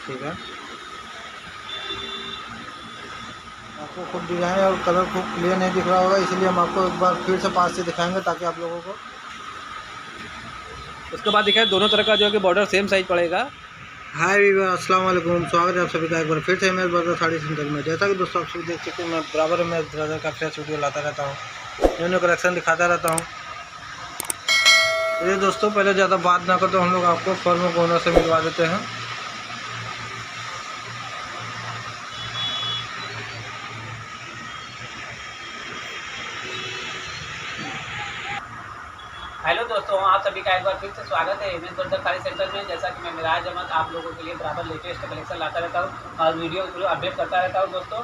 ठीक है, आपको खुद डिज़ाइन और कलर खूब क्लियर नहीं दिख रहा होगा, इसलिए हम आपको एक बार फिर से पास से दिखाएंगे ताकि आप लोगों को। उसके बाद दिखाए दोनों तरह का जो है कि बॉर्डर सेम साइज पड़ेगा। हाय वीवर, अस्सलाम वालेकुम, स्वागत है आप सभी का एक बार फिर से मेरे ब्रदर साड़ी सेंटर में। जैसा कि दोस्तों आप सभी देख सकते हैं, मैं बराबर में ब्रदर का फ्रेश वीडियो लाता रहता हूँ, न्यू न्यू कलेक्शन दिखाता रहता हूँ। ये दोस्तों पहले ज़्यादा बात ना कर तो हम लोग आपको फॉर्म को ओनर से मिलवा देते हैं। हेलो दोस्तों, आप सभी का एक बार फिर से स्वागत है एमएस ब्रदर साड़ी सेंटर में। जैसा कि मैं मिराज अहमद आप लोगों के लिए बराबर लेटेस्ट कलेक्शन लाता रहता हूँ और वीडियो अपडेट करता रहता हूँ। दोस्तों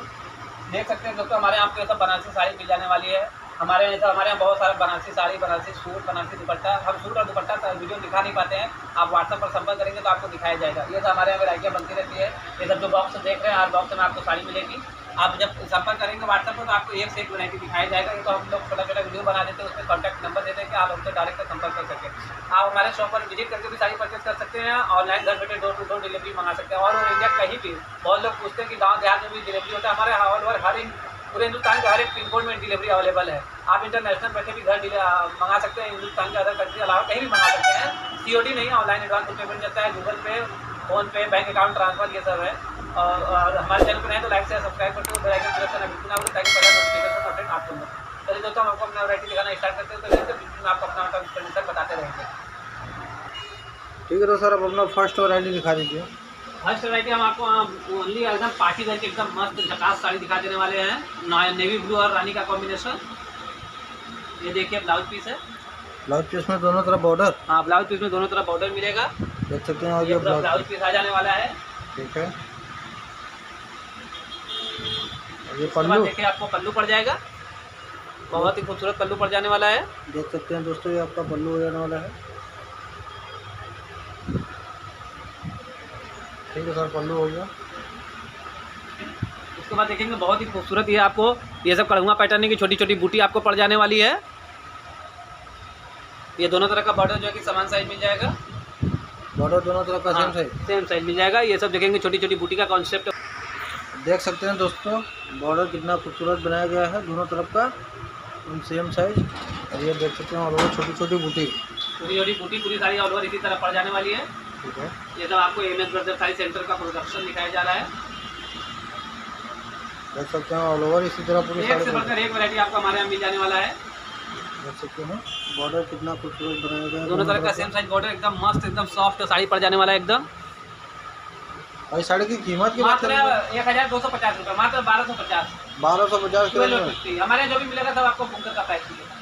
देख सकते हैं दोस्तों, हमारे यहाँ आपको सब बनारसी साड़ी मिल जाने वाली है। हमारे यहाँ बहुत सारा बनारसी साड़ी, बनारसी सूट, बनारसी दुपट्टा। हम सूट और दुपट्टा का वीडियो दिखा नहीं पाते हैं, आप व्हाट्सएप पर संपर्क करेंगे तो आपको दिखाया जाएगा। ये सब हमारे यहाँ वैरायटियाँ बनती रहती है। ये सब जो बॉक्स देख रहे हैं, हर बॉक्स में आपको साड़ी मिलेगी। आप जब संपर्क करेंगे व्हाट्सएप पर तो आपको एक से एक वैरायटी दिखाया जाएगा। ये तो हम लोग छोटा छोटा वीडियो बना देते हैं, उसमें कॉन्टैक्ट नंबर दे देंगे, आप हमसे डायरेक्ट संपर्क कर सकते हैं। आप हमारे शॉप पर विजिट करके भी साड़ी परचेज कर सकते हैं। ऑनलाइन घर बैठे डोर टू डोर डिलीवरी मंगा सकते हैं। और इंडिया कहीं भी, बहुत लोग पूछते हैं कि गाँव देहात में भी डिलीवरी होता है। हमारे ऑल ओवर हर पूरे हिंदुस्तान के हर एक पिन कोड में डिलीवरी अवेलेबल है। आप इंटरनेशनल बैठे भी घर मंगा सकते हैं, हिंदुस्तान के अदर कंट्री अलावा कहीं भी मंगा सकते हैं। सीओडी नहीं है, ऑनलाइन एडवांस पेमेंट चलता है, गूगल पे, फोन पे, बैंक अकाउंट ट्रांसफर, ये सब है। और हमारे चैनल पर नहीं तो लाइक से सब्सक्राइब करते हो, बेल आइकन प्रेस करना बिल्कुल ना भूलें ताकि पहले नोटिफिकेशन अपडेट आपको मिले। चलिए दोस्तों, हम आपको अपना वैरायटी दिखाना स्टार्ट करते हैं, तो बीच में आपको अपना कंडीशन बताते रहेंगे। ठीक है, तो सर अब अपना फर्स्ट वैरायटी दिखा दीजिए। फर्स्ट वैरायटी हम आपको ओनली एकदम पार्टी करके एकदम मस्त झकास साड़ी दिखा देने वाले हैं। नेवी ब्लू और रानी का कॉम्बिनेशन। ये देखिए ब्लाउज पीस है। ब्लाउज पीस में दोनों तरफ बॉर्डर। हाँ, ब्लाउज पीस में दोनों तरफ बॉर्डर मिलेगा, देख सकते हैं। और ये ब्लाउज पीस आ जाने वाला है। ठीक है, ये पल्लू देखिए आपको पल्लू पड़ जाएगा, बहुत ही खूबसूरत पल्लू पड़ जाने वाला है। देख सकते हैं दोस्तों, ये आपका पल्लू हो जाने वाला है। ठीक है सर, पल्लू हो गया। उसके बाद देखेंगे बहुत ही खूबसूरत ये आपको ये सब कड़ुआ पैटर्न की छोटी छोटी बूटी आपको पड़ जाने वाली है। ये दोनों तरह का बॉर्डर जो है कि समान साइज मिल जाएगा। बॉर्डर दोनों तरफ का सेम साइज मिल जाएगा। ये सब देखेंगे छोटी छोटी बूटी का कॉन्सेप्ट देख सकते हैं दोस्तों, बॉर्डर कितना खूबसूरत बनाया गया है, दोनों तरफ का सेम साइज। और ये देख सकते हैं और वो छोटी छोटी बूटी पूरी सारी ऑल ओवर इसी तरह पड़ जाने वाली है। ठीक है, ये सब आपको एमएस ब्रदर साड़ी सेंटर का प्रोडक्शन दिखाया जा रहा है। देख सकते हैं ऑल ओवर इसी तरह पूरी एक साड़ी से बढ़कर एक वैरायटी आपको हमारे यहाँ मिल जाने वाला है। देख सकते हैं बॉर्डर कितना खूबसूरत बनाया गया है, दोनों तरह का सेम साइज बॉर्डर, एकदम मस्त, एकदम सॉफ्ट साड़ी पड़ जाने वाला है एकदम। और इस साड़ी की कीमत की बात मात्र करें 1250 रुपये, मात्र 1250। 1250 के रेंज में हमारे यहाँ जो भी मिलेगा सब आपको बुकर का प्राइस मिलेगा,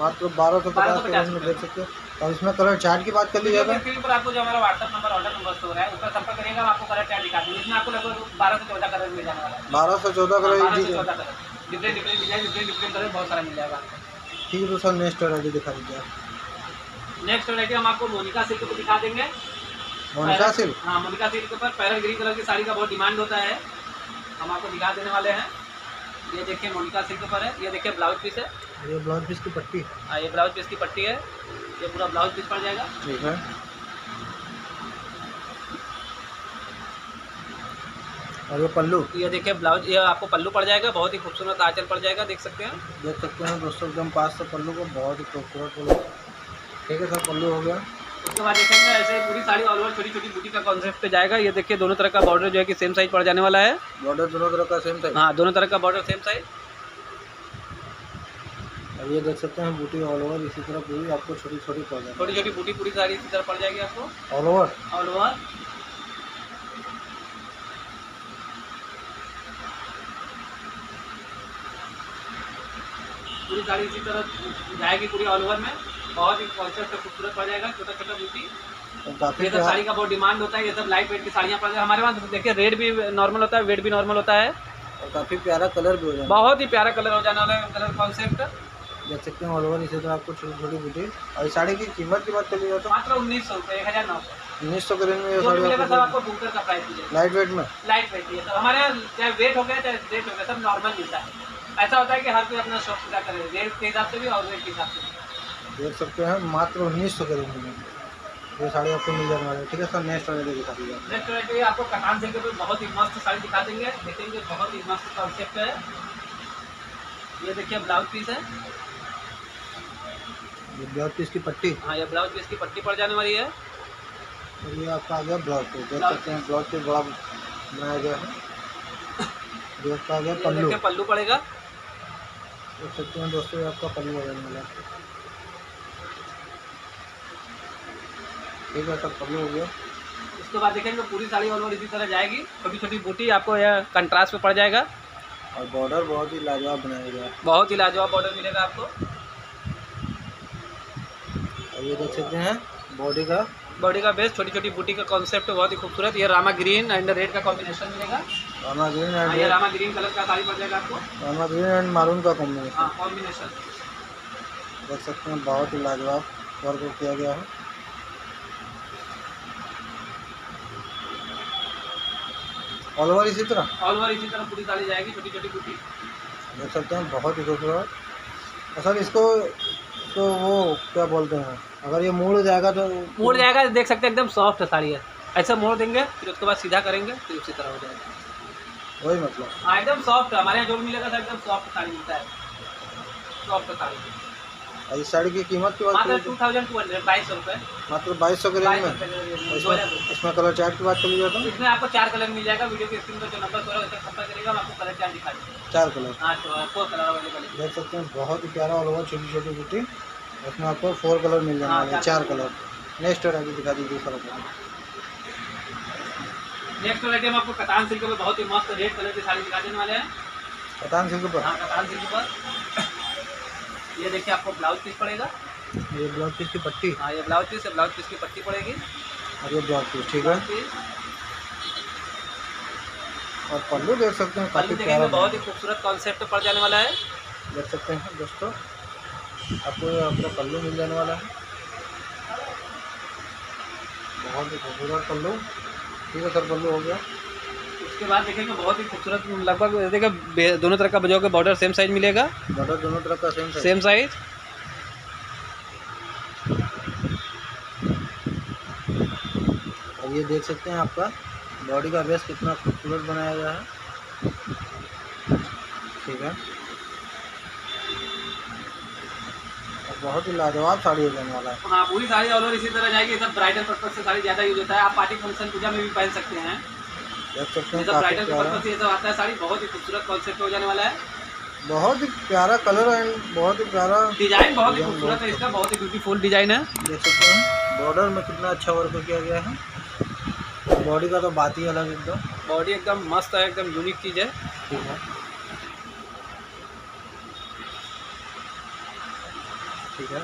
मात्र 1250 के रेंज में देख सकते हैं। और इसमें कलर चार्ट की बात कर लीजिए तो स्क्रीन पर आपको जो हमारा WhatsApp number, order number show हो रहा है, उस पर संपर्क करिएगा, हम आपको कलर चार्ट दिखा देंगे। इसमें आपको लगभग 12 से 14 कलर मिल जाने वाला है। 12 से 14 कलर, 12 से 14 colour, different different design, different colour बहुत सारा मिल जाएगा। ठीक है, तो सर नेक्स्ट वैरायटी दिखा दीजिए। नेक्स्ट वैरायटी हम आपको मोनिका सिल्क को दिखा देंगे। मोनिका सिल्क, हाँ, मोनिका सिल्क के ऊपर पैरल ग्रीन कलर की साड़ी का बहुत डिमांड होता है, हम आपको दिखा देने वाले हैं। ये देखिए मोनिका सिल्क के ऊपर है। ये देखिए ब्लाउज पीस है, ये ब्लाउज पीस की पट्टी। हाँ, ये ब्लाउज पीस की पट्टी है। ये पूरा ब्लाउज पीस पड़ जाएगा। ठीक है, और ये पल्लू। ये देखिए ब्लाउज, ये आपको पल्लू पड़ जाएगा, बहुत ही खूबसूरत आंचल पड़ जाएगा, देख सकते हैं। देख सकते हैं दोस्तों एकदम पास से पल्लू को, बहुत ही खूबसूरत पल्लू। ठीक है सर, पल्लू हो गया। उसके बाद देखेंगे ऐसे पूरी साड़ी ऑल ओवर छोटी छोटी बूटी का कॉन्सेप्ट पे जाएगा। ये देखिए दोनों तरह का बॉर्डर जो है कि सेम साइज पड़ जाने वाला है। बॉर्डर दोनों तरह का सेम साइज। हाँ, दोनों तरह का बॉर्डर सेम साइज। और ये देख सकते हैं बूटी ऑल ओवर इसी तरह पूरी आपको छोटी छोटी पड़ जाएगी। छोटी छोटी बूटी पूरी साड़ी इसी तरह पड़ जाएगी आपको ऑल ओवर। All over. पूरी साड़ी इसी तरह जाएगी पूरी ऑल ओवर में, बहुत ही कॉन्सेप्ट खूबसूरत पड़ जाएगा, छोटा छोटा बूटी। काफी ये सब साड़ी का बहुत डिमांड होता है। ये सब लाइट वेट की साड़ियाँ पड़ जाए हमारे पास। देखिए रेट भी नॉर्मल होता है, वेट भी नॉर्मल होता है, और काफी प्यारा कलर भी हो जाएगा। बहुत ही प्यारा कलर हो जाने वाला है, कलर कॉन्सेप्ट। देख सकते हैं ऑल ओवर इसी तरह आपको छोटी छोटी बूटी। और इस साड़ी की कीमत की बात कर लीजिए तो मात्र 1900 रुपये, 1900। 1900 के रेंज में ये जो भी मिलेगा सब साड़ी आपको बुकर का प्राइस मिलेगा, लाइट वेट में। लाइट वेट है। तो हमारे यहाँ चाहे वेट हो गया चाहे रेट हो गया, सब नॉर्मल मिलता है। ऐसा होता है कि हर कोई अपना शौक पूरा करे, रेट के हिसाब से भी और वेट के हिसाब से भी। देख सकते हैं मात्र 1900 के रेंज में। ये साड़ी आपको मिल जाने वाली है। ठीक है सर, नेक्स्ट वाले दिखा दीजिए। नेक्स्ट वैरायटी आपको कतान सिल्क पे बहुत ही मस्त साड़ी दिखा देंगे, देखेंगे बहुत ही मस्त कॉन्सेप्ट है। ये देखिए ब्लाउज पीस है, ये ब्लाउज पीस की पट्टी, हाँ ये ब्लाउज पीस की पट्टी पड़ जाने वाली है। और ये आपका आ गया ब्लाउज पीस। देख सकते हैं ब्लाउज पीस बड़ा बनाया गया है। ये आपका आ गया ये पल्लू, देखिए पल्लू पड़ेगा। देख सकते हैं दोस्तों ये आपका पल्लू आ जाने वाला है। ठीक है सर, पल्लू हो गया। उसके बाद देखेंगे पूरी साड़ी ऑल ओवर इसी तरह जाएगी, छोटी छोटी बूटी आपको यह कंट्रास्ट में पड़ जाएगा, और बॉर्डर बहुत ही लाजवाब बनाया गया है। बहुत ही लाजवाब बॉर्डर मिलेगा आपको। और ये देख सकते हैं बॉडी का, बॉडी का बेस, छोटी छोटी बूटी का कॉन्सेप्ट बहुत ही खूबसूरत। ये रामा ग्रीन एंड रेड का कॉम्बिनेशन मिलेगा, रामा ग्रीन हाँ, ये एंड रामा ग्रीन कलर का साड़ी पड़ जाएगा आपको, रामा ग्रीन एंड मारून का कॉम्बिनेशन। हाँ कॉम्बिनेशन। देख सकते हैं बहुत ही लाजवाब वर्क किया गया है। ऑल ओवर इसी तरह ऑल ओवर इसी तरह पूरी साड़ी जाएगी, छोटी छोटी बूटी। देख सकते हैं बहुत ही खूबसूरत। और सर इसको तो वो क्या बोलते हैं, अगर ये मोड़ जाएगा तो मोड़ जाएगा, देख सकते हैं एकदम सॉफ्ट साड़ी है, ऐसा मोड़ देंगे फिर उसके बाद सीधा करेंगे फिर उसी तरह हो जाएगा। वही मतलब। हाँ एकदम सॉफ्ट, हमारे यहाँ जो भी मिलेगा सर एकदम सॉफ्ट साड़ी मिलता है, सॉफ्ट साड़ी। और इस साड़ी की कीमत की बात मात्र करें तो 2200, 2200 रुपये, मात्र 2200 के रेंज में। 2200। इसमें कलर चार्ट की बात कर लीजिए तो इसमें आपको 4 कलर मिल जाएगा, वीडियो के स्क्रीन पर जो नंबर 16 उसका संपर्क करेगा, हम आपको कलर चार्ट दिखा देंगे। 4 कलर, हाँ 4 कलर अवेलेबल है। देख सकते हैं बहुत ही प्यारा ऑल ओवर छोटी छोटी बूटी। इसमें आपको 4 कलर मिल जाने वाले हैं, 4 कलर। नेक्स्ट और आगे दिखा दीजिए सर अपना। नेक्स्ट वैरायटी हम आपको कतान सिल्क में बहुत ही मस्त रेड कलर की साड़ी दिखा देने वाले हैं। कतान सिल्क पर, हाँ कतान सिल्क पर ये देखिए आपको ब्लाउज पीस पड़ेगा, ये ब्लाउज पीस की पट्टी, हाँ ये ब्लाउज पीस है, ब्लाउज पीस की पट्टी पड़ेगी, और ये ब्लाउज पीस। ठीक है, ब्लाउज पीस। और पल्लू देख सकते हैं काफ़ी पल्लू प्यारा देखेंगे बहुत ही खूबसूरत कॉन्सेप्ट पड़ जाने वाला है। देख सकते हैं दोस्तों, आपको ये आपका पल्लू मिल जाने वाला है, बहुत ही खूबसूरत पल्लू। ठीक है सर, पल्लू हो गया। उसके बाद देखेंगे बहुत ही खूबसूरत, लगभग देखिए दोनों तरफ का बजाओ के बॉर्डर सेम साइज मिलेगा, बॉर्डर दोनों तरफ का सेम साइज। और ये देख सकते हैं आपका बॉडी का बेस कितना खूबसूरत बनाया गया है। ठीक है, और बहुत ही लाजवाब साड़ी हो जाने वाला है। हाँ पूरी साड़ी ऑल ओवर इसी तरह जाएगी, सब ब्राइडल पर्पज से साड़ी ज़्यादा यूज होता है, आप पार्टी फंक्शन पूजा में भी पहन सकते हैं। देख सकते हैं सब काफ़ी ब्राइडल प्यारा, पर्पज से ये सब आता है साड़ी, बहुत ही खूबसूरत कॉन्सेप्ट हो जाने वाला है। बहुत ही प्यारा कलर एंड बहुत ही प्यारा डिजाइन बहुत ही खूबसूरत है इसका, बहुत ही ब्यूटीफुल डिजाइन है। देख सकते हैं बॉर्डर में कितना अच्छा वर्क किया गया है। बॉडी का तो बात ही अलग एकदम। बॉडी एकदम मस्त है, एकदम यूनिक चीज़ है। ठीक है, ठीक है,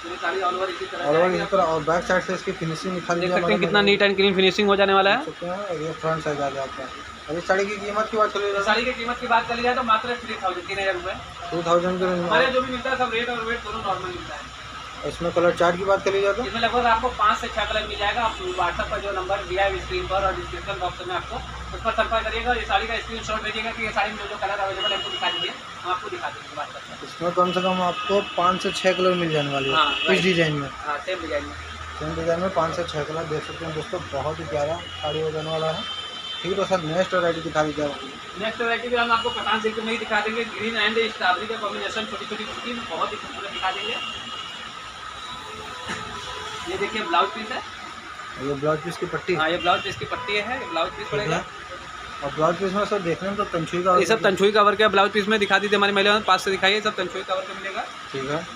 पूरी साड़ी ऑल ओवर इसी तरह और जाएगी। इस तरह और बैक साइड से इसकी फिनिशिंग निकाल देख दीजिए सकते हैं कितना नीट एंड क्लीन फिनिशिंग हो जाने वाला है। देख सकते हैं। और ये फ्रंट साइड आ गया आपका। और इस साड़ी की कीमत की बात करिए तो साड़ी की कीमत की बात कर ली जाए तो मात्र 3000 रुपये। 2000 के रेंज हमारे में। जो भी मिलता है सब रेट और वेट दोनों नॉर्मल मिलता है। इसमें कलर चार्ट की बात कर लीजिए तो इसमें लगभग आपको 5 से 6 कलर मिल जाएगा। आप व्हाट्सएप पर जो नंबर दिया है स्क्रीन पर और डिस्क्रिप्शन बॉक्स में आपको उस पर संपर्क करिएगा। ये साड़ी का स्क्रीनशॉट भेजिएगा कि ये साड़ी में जो कलर अवेलेबल है हमको दिखा दीजिए, हम आपको दिखा देंगे व्हाट्सएप पर। इसमें कम से कम आपको 5 से 6 कलर मिल जाने वाले हाँ, हैं इस डिज़ाइन में। हाँ सेम डिजाइन में। सेम डिज़ाइन में 5 से 6 कलर देख सकते हैं दोस्तों, बहुत ही प्यारा साड़ी हो जाने वाला है। ठीक है, तो सर नेक्स्ट वैरायटी दिखा दीजिए। नेक्स्ट वैरायटी भी हम आपको कतान सिल्क में ही दिखा देंगे। ग्रीन एंड स्ट्रॉबेरी का कॉम्बिनेशन, छोटी छोटी कुर्ती बहुत ही खूबसूरत दिखा देंगे। ये देखिए ब्लाउज पीस है, ये ब्लाउज पीस की पट्टी, हाँ ये ब्लाउज पीस की पट्टी है, ये ब्लाउज पीस पड़ेगा। और ब्लाउज पीस में सर देखने में तो तंछुई का ये सब तंछुई कवर के ब्लाउज पीस में दिखा दीजिए, हमारी महिला पास से दिखाइए, सब तंछुई कवर के मिलेगा। ठीक है,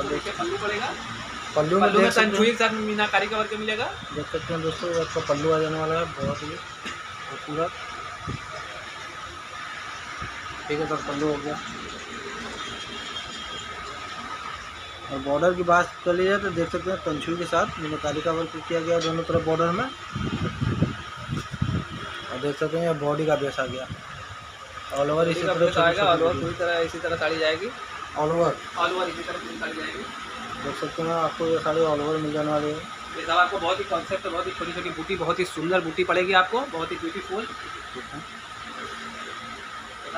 देखिए पल्लू पड़ेगा, पल्लू पल्लू में देख सकते हैं, तंछुई के साथ मीनाकारी कवर के मिलेगा। देख सकते हैं दोस्तों आपका पल्लू आ जाने वाला है, बहुत ही खूबसूरत। ठीक है सर, पल्लू हो गया। और बॉर्डर की बात कर लीजिए तो देख सकते हैं तंछुई के साथ मीनाकारी का वर्क किया गया दोनों तरफ बॉर्डर में। और देख सकते हैं बॉडी का बेस आ गया ऑल ओवर इसी तरह आएगा, ऑल ओवर पूरी तरह इसी तरह साड़ी जाएगी, ऑल ओवर ऑल ओवर इसी तरह पूरी साड़ी जाएगी। देख सकते हैं आपको ये साड़ी ऑल ओवर मिल जाने वाली है। ये सब आपको बहुत ही कॉन्सेप्ट, बहुत ही छोटी छोटी बूटी, बहुत ही सुंदर बूटी पड़ेगी आपको, बहुत ही ब्यूटीफुल।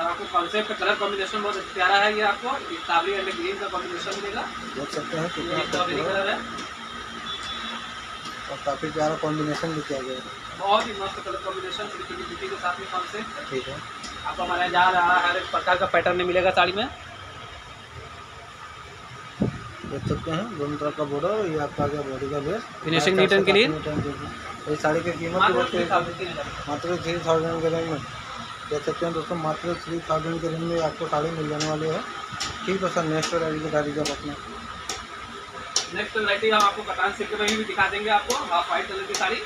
और आपको कॉन्सेप्ट कलर कॉम्बिनेशन बहुत प्यारा है। ये आपको स्ट्रॉबेरी एंड ग्रीन का कॉम्बिनेशन मिलेगा। देख सकते हैं कितना ये स्ट्रॉबेरी खूबसूरत कलर है और काफ़ी प्यारा कॉम्बिनेशन भी किया गया है। बहुत ही मस्त कलर कॉम्बिनेशन छोटी छोटी के साथ में कॉन्सेप्ट। ठीक है, आपको हमारे यहाँ जा रहा हर एक प्रकार का पैटर्न में मिलेगा साड़ी में। देख सकते हैं दोनों तरफ का बॉर्डर। ये आपका गया बॉडी का base, finishing neat and clean. ये साड़ी की कीमत की बात करें मात्र 3000 के रेंज में। देख सकते हैं दोस्तों मात्र 3000 के रेंज में आपको साड़ी मिल जाने वाली है। ठीक है सर, नेक्स्ट वैरायटी दिखा दीजिए आप अपना। नेक्स्ट वैरायटी हम आपको कतान सिल्क में भी दिखा देंगे। आपको हाफ वाइट कलर की साड़ी,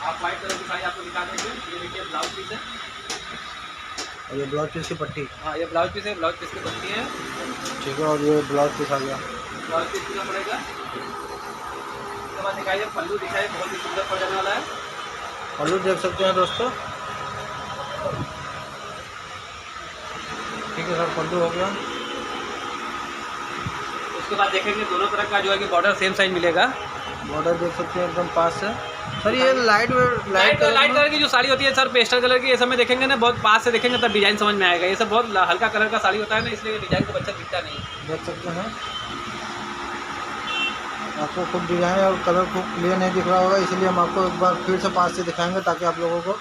हाफ वाइट कलर की साड़ी आपको दिखा देंगे। ये देखिए ब्लाउज पीस है और ये ब्लाउज पीस की पट्टी। हाँ, ये ब्लाउज पीस है, ब्लाउज पीस की पट्टी है। ठीक है, और ये ब्लाउज पीस आ गया। ब्लाउज पीस कितना पड़ेगा? उसके बाद दिखाइए पल्लू, दिखाइए बहुत ही सुंदर पड़ जाने वाला है। पल्लू देख सकते हैं दोस्तों। ठीक है सर, पल्लू हो गया। उसके बाद देखेंगे दोनों तरफ का जो है कि बॉर्डर सेम साइज मिलेगा। बॉर्डर देख सकते हैं एकदम पास से। सर ये लाइट कलर की जो साड़ी होती है सर, पेस्टल कलर की, ये सब में देखेंगे ना, बहुत पास से देखेंगे तब डिजाइन समझ में आएगा। ये सब बहुत हल्का कलर का साड़ी होता है ना, इसलिए डिजाइन को अच्छा दिखता नहीं। देख सकते हैं आपको खूब डिजाइन और कलर खूब क्लियर नहीं दिख रहा होगा, इसलिए हम आपको एक बार फिर से पास से दिखाएंगे ताकि आप लोगों को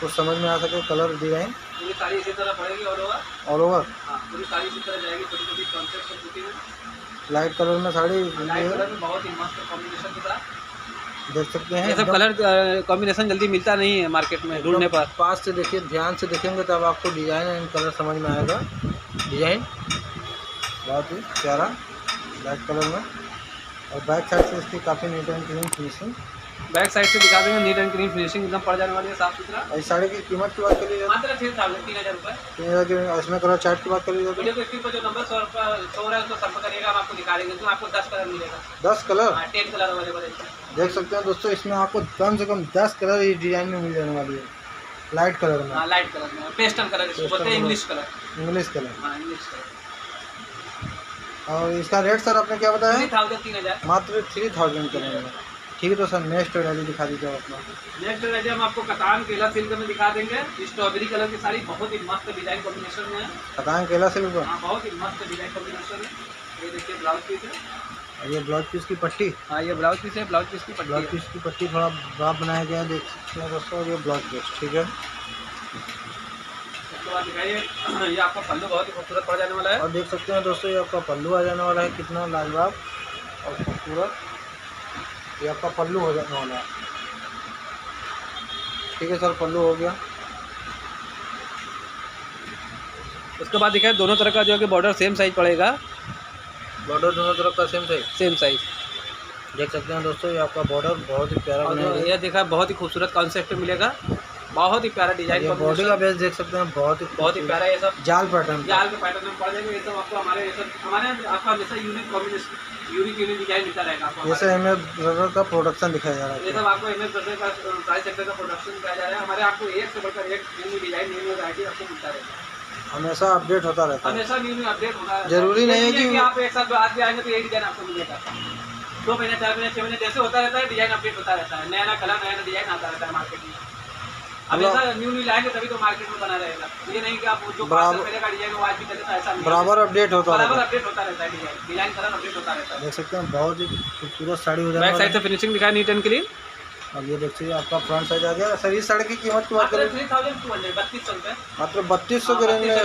कुछ समझ में आ सके। कलर डिजाइन पूरी साड़ी इसी तरह पड़ेगी ऑल ओवर। ऑल ओवर हाँ, पूरी साड़ी इसी तरह जाएगी, छोटी छोटी कॉन्सेप्ट और बूटी में। लाइट कलर में साड़ी लाइट कलर में बहुत ही मस्त कॉम्बिनेशन के साथ देख सकते हैं। ये सब कलर कॉम्बिनेशन जल्दी मिलता नहीं है मार्केट में ढूंढने पर। पास से देखिए, ध्यान से देखेंगे तब आपको डिजाइन एंड कलर समझ में आएगा। डिजाइन बहुत ही प्यारा लाइट कलर में, और बैक साइड से इसकी काफ़ी neat and clean finishing. Back side से दिखा देंगे, नीट एंड क्लीन फिनिशिंग एकदम पड़ जाने वाली है, साफ सुथरा। इस साड़ी की कीमत की बात करिए मात्र 3000 रुपये। 3000 की। इसमें कलर चार्ट की बात करिए वीडियो को स्क्रीन पर जो नंबर शो रहा है उसको संपर्क करिएगा, हम आपको दिखा देंगे। तो आपको 10 कलर मिलेगा। 10 कलर 10 कलर अवेलेबल है इसमें। देख सकते हैं दोस्तों, इसमें आपको कम से कम 10 कलर इस डिजाइन में मिल जाने वाली है। लाइट कलर में। हाँ, लाइट कलर में, पेस्टल कलर इसको बोलते हैं, इंग्लिश कलर। English colour. हाँ, इंग्लिश कलर। और इसका रेट सर आपने क्या बताया? 3000। मात्र 3000 के रेंज में। ठीक है, तो सर नेक्स्ट वैरायटी दिखा दीजिए अपना। नेक्स्ट वैरायटी हम आपको कतान केला सिल्क में दिखा देंगे। स्ट्रॉबेरी कलर की साड़ी बहुत ही मस्त डिजाइन कॉम्बिनेशन में है। कतान केला सिल्क पर। हाँ, बहुत ही मस्त डिजाइन कॉम्बिनेशन है। ये देखिए ब्लाउज पीस है। और ये ब्लाउज पीस की पट्टी। हाँ, ये ब्लाउज पीस है, ब्लाउज पीस की पट्टी ब्लाउज है। पीस की पट्टी थोड़ा बड़ा बनाया गया है, देख सकते हैं दोस्तों। ये ब्लाउज पीस ठीक है। उसके बाद दिखाइए ये आपका पल्लू बहुत ही खूबसूरत पड़ जाने वाला है। और देख सकते हैं दोस्तों, ये आपका पल्लू आ जाने वाला है, कितना लाजवाब और खूबसूरत ये आपका पल्लू हो जाने वाला है। ठीक है सर, पल्लू हो गया। उसके बाद दिखाइए दोनों तरफ का जो है कि बॉर्डर सेम साइज पड़ेगा। बॉर्डर दोनों तरफ का सेम साइज देख सकते हैं दोस्तों। ये आपका बॉर्डर बहुत ही प्यारा बनाया गया है। ये देखा बहुत ही खूबसूरत कॉन्सेप्ट मिलेगा, बहुत ही प्यारा डिजाइन। ये बॉडी का बेस देख सकते हैं, बहुत ही प्यारा। ये सब जाल पैटर्न जाल के पैटर्न में पड़ जाएंगे। ये सब आपको हमारे आपका हमेशा यूनिक कॉम्बिनेशन, यूनिक डिजाइन मिलता रहेगा आपको। जैसे MS ब्रदर का प्रोडक्शन दिखाया जा रहा ये है। सब आपको MS ब्रदर का प्राइस सेक्टर का प्रोडक्शन दिखाया जा रहा है। हमारे आपको एक से बढ़कर एक न्यू डिजाइन, न्यू वैरायटी आपको मिलता रहेगा। हमेशा अपडेट होता रहता है। हमेशा न्यू अपडेट होता है। जरूरी नहीं है कि आप एक साल बाद भी आएंगे तो यही डिजाइन आपको मिलेगा। 2 महीने, 4 महीने, 6 महीने जैसे होता रहता है, डिजाइन अपडेट होता रहता है। नया नया कलर, नया नया डिजाइन आता रहता है मार्केट में। हमेशा न्यू लाएंगे तभी तो मार्केट में बना रहेगा। ये नहीं कि आप जो पहले का डिजाइन वो आज भी चलता है, ऐसा नहीं। बराबर अपडेट होता है, बराबर अपडेट होता रहता है। डिजाइन कलर अपडेट होता रहता है। देख सकते हैं बहुत ही खूबसूरत साड़ी हो जाने बैक वाली साइड से फिनिशिंग दिखाया नीट एंड क्लीन। अब ये देखिए आपका फ्रंट साइड आ गया। सर इस साड़ी की कीमत की बात करें 3200 रुपये। मात्र 3200 के रेंज में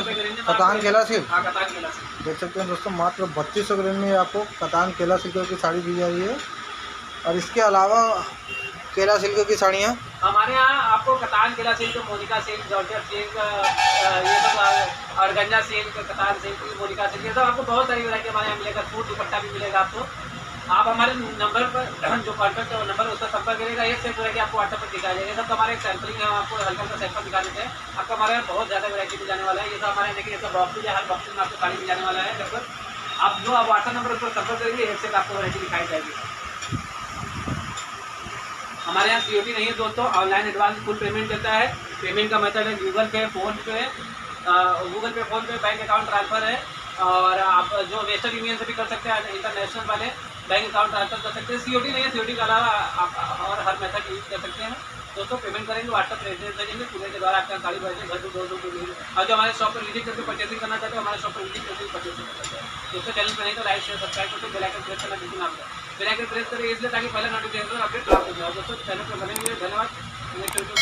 कतान केला सिल्क। हाँ, कतान केला सिल्क। देख सकते हैं दोस्तों, मात्र 3200 के रेंज में आपको कतान केला सिल्क की साड़ी दी जा रही है। और इसके अलावा केला सिल्क की साड़ियाँ हमारे यहाँ आपको कतान केला silk, Monica silk, georgette silk, ये सब ऑर्गेन्जा सिल्क, कतान सिल्क, मोनिका सिल्क, ये सब आपको बहुत सारी वैरायटी हमारे यहाँ मिलेगा। सूट दुपट्टा भी मिलेगा आपको। आप हमारे नंबर पर जो कॉन्टैक्ट नंबर उसका संपर्क करिएगा। एक सेट वैरायटी आपको व्हाट्सएप पर दिखाई जाएगा। सब हमारे एक सैम्पलिंग है, हम आपको हल्का सा सैंपल दिखा देते हैं। आपको हमारे यहाँ बहुत ज़्यादा वैरायटी मिल जाने वाला है। ये सब हमारे देखिए, ये सब बॉक्स है, हर बॉक्स में आपको साड़ी मिल जाने वाला है। लगभग आप जो आप व्हाट्सएप नंबर उस पर संपर्क करेंगे, एक सेट आपको वैरायटी दिखाई जाएगी। हमारे यहाँ COD नहीं है दोस्तों, ऑनलाइन एडवांस फुल पेमेंट देता है। पेमेंट का मेथड है गूगल पे, फ़ोन पे, बैंक अकाउंट ट्रांसफ़र है। और आप जो वेस्टर्न यूनियन से भी कर सकते हैं, इंटरनेशनल वाले बैंक अकाउंट ट्रांसफर कर सकते हैं। COD नहीं है, COD के अलावा आप और हर मेथड यूज कर सकते हैं। दोस्तों पेमेंट करेंगे, व्हाट्सअप एड्रेस भेजेंगे, कुरियर के द्वारा आपका गाड़ी भेजेंगे घर टू डोर डिलीवरी। और जो हमारे शॉप पर विजिट करके परचेसिंग करना चाहते हो, हमारे शॉप पर विजिट करके परचेसिंग कर सकते हैं। दोस्तों चैनल पर नहीं तो लाइक शेयर सब्सक्राइब करके बेल आइकन प्रेस करना बिल्कुल ना भूलें। बेल आइकन प्रेस करिए इसलिए ताकि पहले नोटिफिकेशन अपडेट प्राप्त हो जाए। दोस्तों चैनल पर बने हुए धन्यवाद।